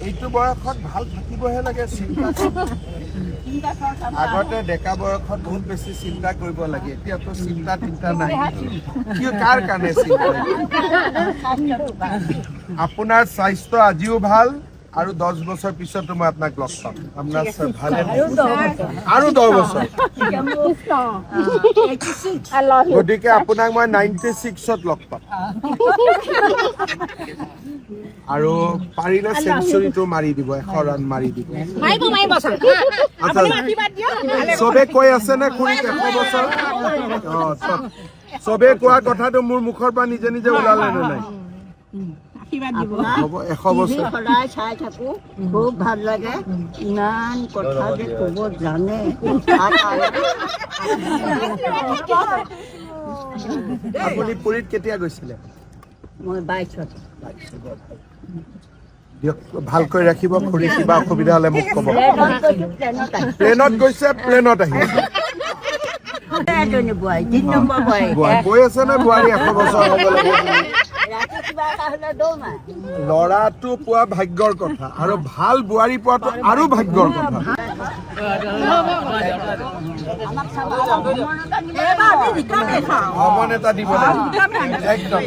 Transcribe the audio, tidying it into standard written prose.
এইটো বয়সত ভাল থাকিবহে লাগে চিন্তা আগতে ডেকা বয়সত বহুত বেছি চিন্তা কৰিব লাগে এতিয়াতো চিন্তা নাই কি কাৰ কাৰণে চিন্তা আপোনাৰ স্বাস্থ্য আজিও ভাল আৰু 10 বছৰ পিছতো মই আপোনাক লগ পাম আপোনাৰ ভালে আৰু 10 বছৰ গতিকে আপোনাক মই 96ত লগ পাম আৰু পাৰিলে সেঞ্চুৰীটো মাৰি দিব 100 ৰান মাৰি দিব চবে কৈ আছে নে খুৰীক 100 বছৰ চবে কোৱা কথাটো মোৰ মুখৰ পৰা নিজে নিজে ওলালে নে নাই হ'ব 100 বছৰ সদায় চাই থাকো খুব ভাল লাগে ইমান কথা যে ক'ব জানে আপুনি পুৰীত কেতিয়া গৈছিলে মই 22ত দিয়ক ভালকৈ ৰাখিব খুৰী কিবা অসুবিধা হ'লে মোক ক'ব প্লেনত গৈছে প্লেনত আহিছে গৈ আছে নে বোৱাৰী 100 বছৰ হ'ব লাগে ল'ৰাটো পোৱা ভাগ্যৰ কথা আৰু ভাল বোৱাৰী পোৱাটো আৰু ভাগ্যৰ কথা ভ্ৰমণ এটা দিব একদম